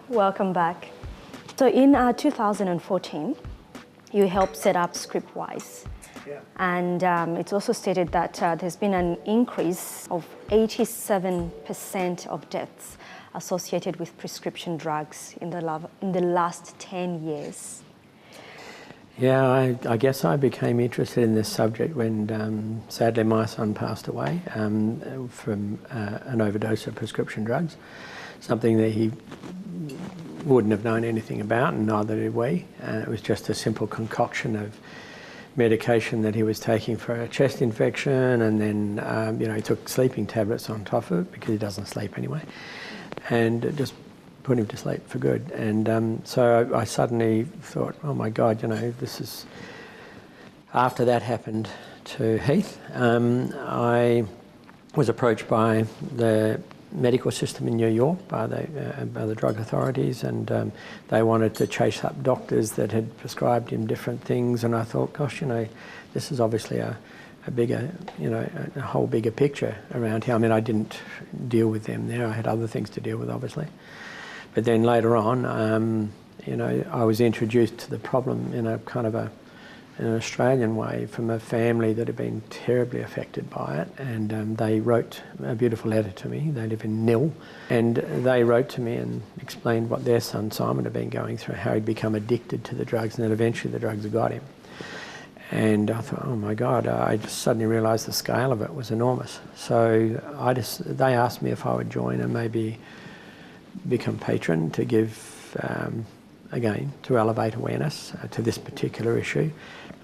Welcome back. So in 2014, you helped set up Scriptwise. Yeah. And it's also stated that there's been an increase of 87% of deaths associated with prescription drugs in the last 10 years. Yeah, I guess I became interested in this subject when sadly my son passed away from an overdose of prescription drugs, something that he wouldn't have known anything about, and neither did we. It was just a simple concoction of medication that he was taking for a chest infection, and then he took sleeping tablets on top of it because he doesn't sleep anyway, and it just put him to sleep for good. And so I suddenly thought, oh my God, this is... After that happened to Heath, I was approached by the medical system in New York, by the drug authorities, and they wanted to chase up doctors that had prescribed him different things. And I thought, gosh, this is obviously a bigger, a whole bigger picture around here. I mean, I didn't deal with them there. I had other things to deal with, obviously. But then later on, I was introduced to the problem in a kind of in an Australian way from a family that had been terribly affected by it, and they wrote a beautiful letter to me. They live in Nil, and they wrote to me and explained what their son Simon had been going through, how he'd become addicted to the drugs, and then eventually the drugs had got him. And I thought, oh my God, I just suddenly realised the scale of it was enormous. So they asked me if I would join and maybe become patron to give, again, to elevate awareness to this particular issue.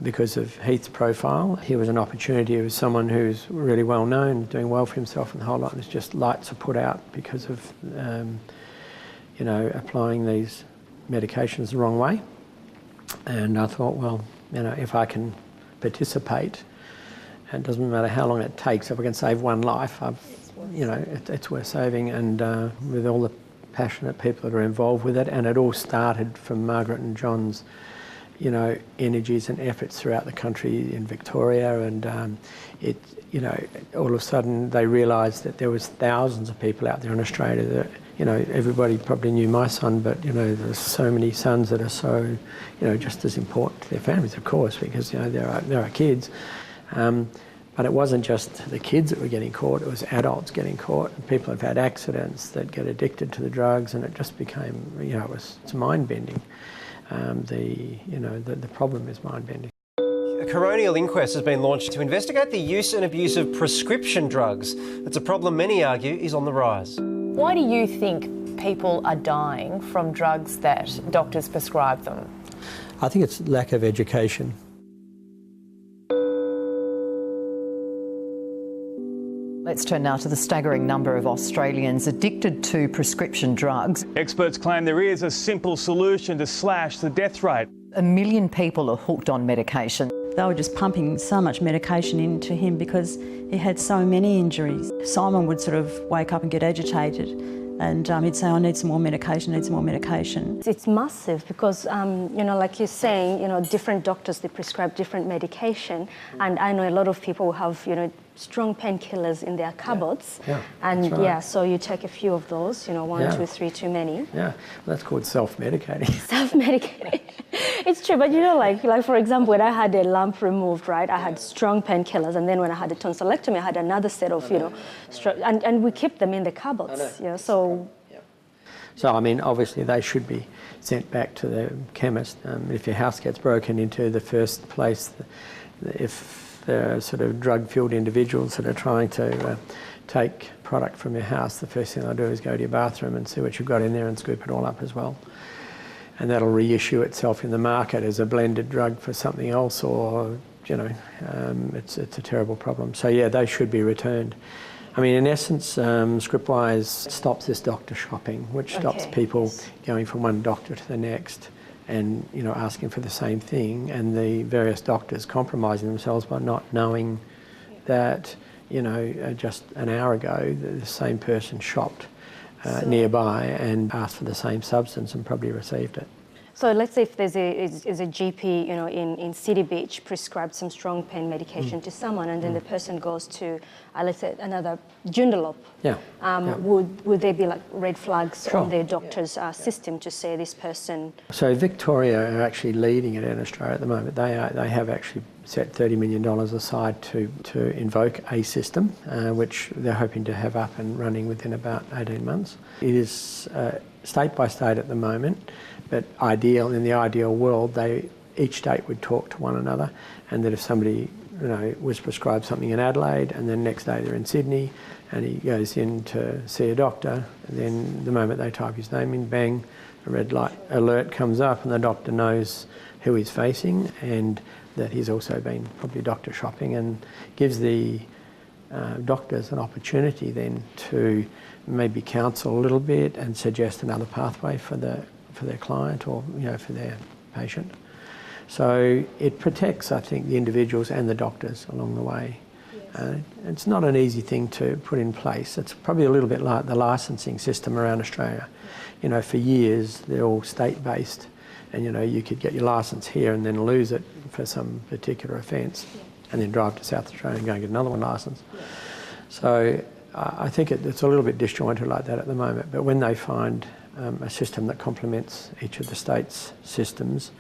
Because of Heath's profile, here was an opportunity. He was someone who's really well known, doing well for himself and the whole lot, and it's just lights are put out because of, applying these medications the wrong way. And I thought, well, if I can participate, it doesn't matter how long it takes, if I can save one life, it's worth saving. And with all the passionate people that are involved with it, and it all started from Margaret and John's energies and efforts throughout the country in Victoria, and all of a sudden they realised that there was thousands of people out there in Australia that, everybody probably knew my son, but, there's so many sons that are so, just as important to their families, of course, because, there are kids. But it wasn't just the kids that were getting caught, it was adults getting caught, and people have had accidents that get addicted to the drugs, and it just became, it's mind-bending. The problem is mind-bending. A coronial inquest has been launched to investigate the use and abuse of prescription drugs. It's a problem many argue is on the rise. Why do you think people are dying from drugs that doctors prescribe them? I think it's lack of education. Let's turn now to the staggering number of Australians addicted to prescription drugs. Experts claim there is a simple solution to slash the death rate. 1 million people are hooked on medication. They were just pumping so much medication into him because he had so many injuries. Simon would sort of wake up and get agitated, and he'd say, I need some more medication, need some more medication. It's massive because, like you're saying, different doctors, they prescribe different medication. And I know a lot of people have, strong painkillers in their cupboards. Yeah, and that's right. so you take a few of those, 1, 2, 3 too many. Yeah, well, that's called self-medicating. Self-medicating. It's true, but like for example, when I had a lump removed, right, I had strong painkillers, and then when I had a tonsillectomy, I had another set of, and we keep them in the cupboards, so. So, I mean, obviously they should be sent back to the chemist. If your house gets broken into, the first place, if there are sort of drug-fueled individuals that are trying to take product from your house, the first thing they'll do is go to your bathroom and see what you've got in there and scoop it all up as well. And that'll reissue itself in the market as a blended drug for something else, or, it's a terrible problem. So, yeah, they should be returned. I mean, in essence, Scriptwise stops this doctor shopping, which stops people going from one doctor to the next and, asking for the same thing, and the various doctors compromising themselves by not knowing that, just an hour ago, the same person shopped nearby and asked for the same substance and probably received it. So let's say if there's a GP, you know, in City Beach prescribed some strong pain medication to someone, and then the person goes to, let's say, another Joondalup. Yeah. Would there be like red flags Sure. on their doctor's system to say this person? So Victoria are actually leading it in Australia at the moment. They have actually set $30 million aside to invoke a system, which they're hoping to have up and running within about 18 months. It is state by state at the moment, but in the ideal world, each state would talk to one another, and that if somebody, you know, was prescribed something in Adelaide and then next day they're in Sydney and he goes in to see a doctor, and then the moment they type his name in, bang, a red light alert comes up and the doctor knows who he's facing and that he's also been probably doctor shopping, and gives the doctors an opportunity then to maybe counsel a little bit and suggest another pathway for their client or, you know, for their patient. So it protects, I think, the individuals and the doctors along the way. Yes. It's not an easy thing to put in place. It's probably a little bit like the licensing system around Australia. You know, for years they're all state-based, and you know, you could get your licence here and then lose it for some particular offence, and then drive to South Australia and go and get another one licensed. So I think it's a little bit disjointed like that at the moment, but when they find a system that complements each of the states' systems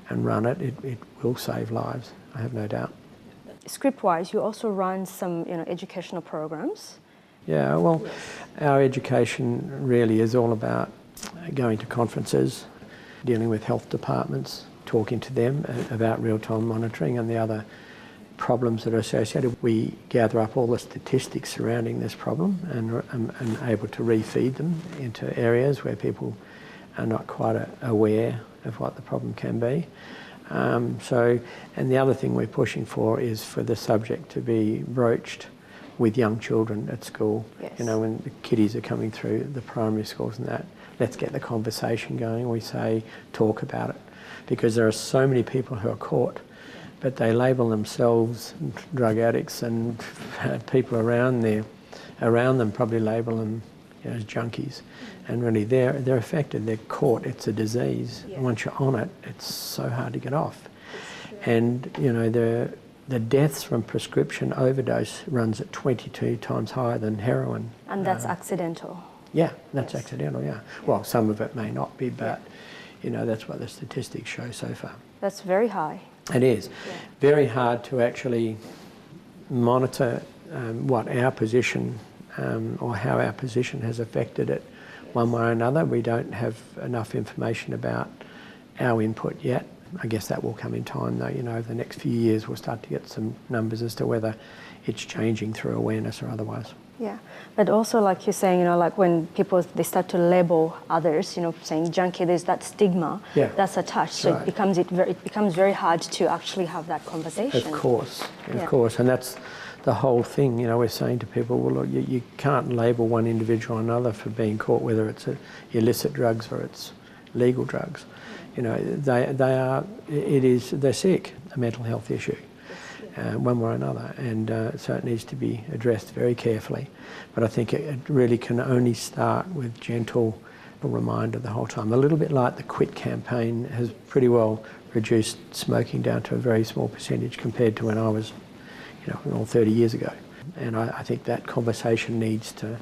and run it, it will save lives, I have no doubt. Scriptwise, you also run some, you know, educational programs. Yeah, well, our education really is all about going to conferences, dealing with health departments, talking to them about real-time monitoring and the other problems that are associated. We gather up all the statistics surrounding this problem and able to refeed them into areas where people are not quite aware of what the problem can be. And the other thing we're pushing for is for the subject to be broached with young children at school. Yes. You know, when the kiddies are coming through the primary schools and that, let's get the conversation going. We say, talk about it, because there are so many people who are caught, but they label themselves drug addicts, and people around them probably label them, you know, as junkies. And really they're affected, they're caught, it's a disease. Yeah. And once you're on it, it's so hard to get off. And you know, the deaths from prescription overdose runs at 22 times higher than heroin. And that's accidental. Yeah, that's accidental, yeah. Well, some of it may not be, but you know, that's what the statistics show so far. That's very high. It is. Yeah. Very hard to actually monitor what our position or how our position has affected it one way or another. We don't have enough information about our input yet. I guess that will come in time though. You know, over the next few years we'll start to get some numbers as to whether it's changing through awareness or otherwise. Yeah, but also like you're saying, you know, like when they start to label others, you know, saying junkie, there's that stigma that's attached. So right. it becomes very hard to actually have that conversation. Of course, and that's the whole thing. You know, we're saying to people, well, look, you can't label one individual or another for being caught, whether it's illicit drugs or it's legal drugs. You know, they're sick, a mental health issue. One way or another, and so it needs to be addressed very carefully. But I think it really can only start with gentle reminder the whole time. A little bit like the Quit campaign has pretty well reduced smoking down to a very small percentage compared to when I was, you know, 30 years ago. And I think that conversation needs to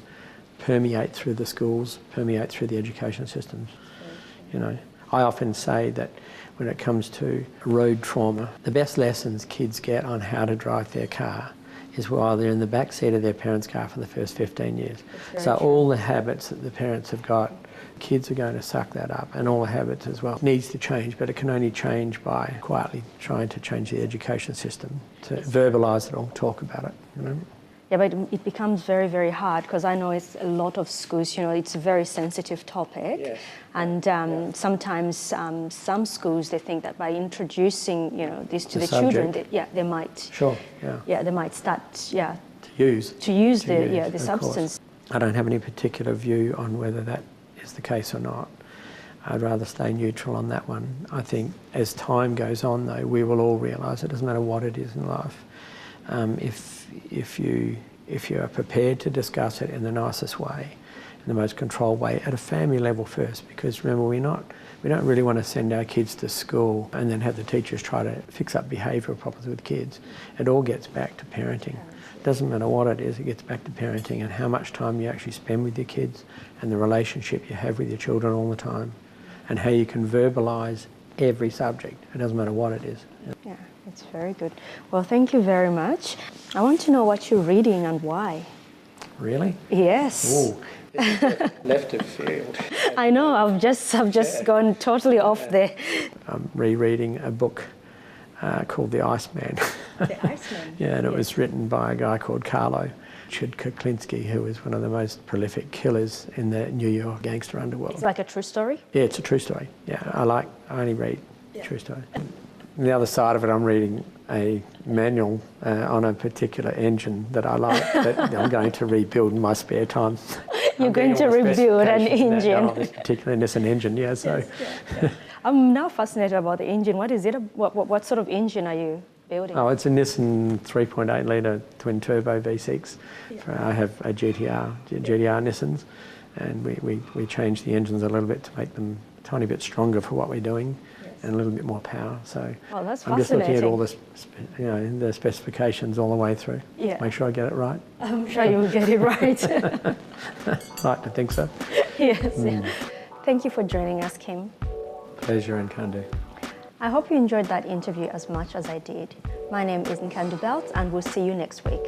permeate through the schools, permeate through the education systems. You know, I often say that when it comes to road trauma, the best lessons kids get on how to drive their car is while they're in the back seat of their parents' car for the first 15 years. So all the habits that the parents have got, kids are going to suck that up, and all the habits as well. It needs to change, but it can only change by quietly trying to change the education system, to verbalise it or talk about it, you know. Yeah, but it becomes very, very hard, because I know it's a lot of schools, you know, it's a very sensitive topic. Yes. And sometimes some schools, they think that by introducing, you know, this to the children, they might... Sure, yeah, they might start, to use the substance. I don't have any particular view on whether that is the case or not. I'd rather stay neutral on that one. I think as time goes on, though, we will all realise it doesn't matter what it is in life. If you if you are prepared to discuss it in the nicest way, in the most controlled way, at a family level first, because remember, we don't really want to send our kids to school and then have the teachers try to fix up behavioural problems with kids. It all gets back to parenting. It doesn't matter what it is, it gets back to parenting and how much time you actually spend with your kids and the relationship you have with your children all the time and how you can verbalise every subject. It doesn't matter what it is. Yeah, it's very good. Well, thank you very much. I want to know what you're reading and why. Really? Yes. Ooh, left of field. I know, I've just gone totally off there. I'm rereading a book called The Iceman. The Iceman? Yeah, and it was written by a guy called Carlo Kuklinski, who was one of the most prolific killers in the New York gangster underworld. It's like a true story? Yeah, it's a true story. Yeah, I only read true story. On the other side of it, I'm reading a manual on a particular engine that I like that I'm going to rebuild in my spare time. You're going to rebuild an engine. This particular Nissan engine, yeah. So, I'm now fascinated about the engine. What is it? What sort of engine are you building? oh, it's a Nissan 3.8 litre twin turbo V6. I have a GTR Nissans, and we changed the engines a little bit to make them a tiny bit stronger for what we're doing. And a little bit more power. So oh, that's I'm just looking at fascinating. all the specifications all the way through. Yeah. Make sure I get it right. I'm sure you'll get it right. I'd like to think so. Yes. Yeah. Thank you for joining us, Kim. Pleasure, Nkandu. I hope you enjoyed that interview as much as I did. My name is Nkandu Beltz, and we'll see you next week.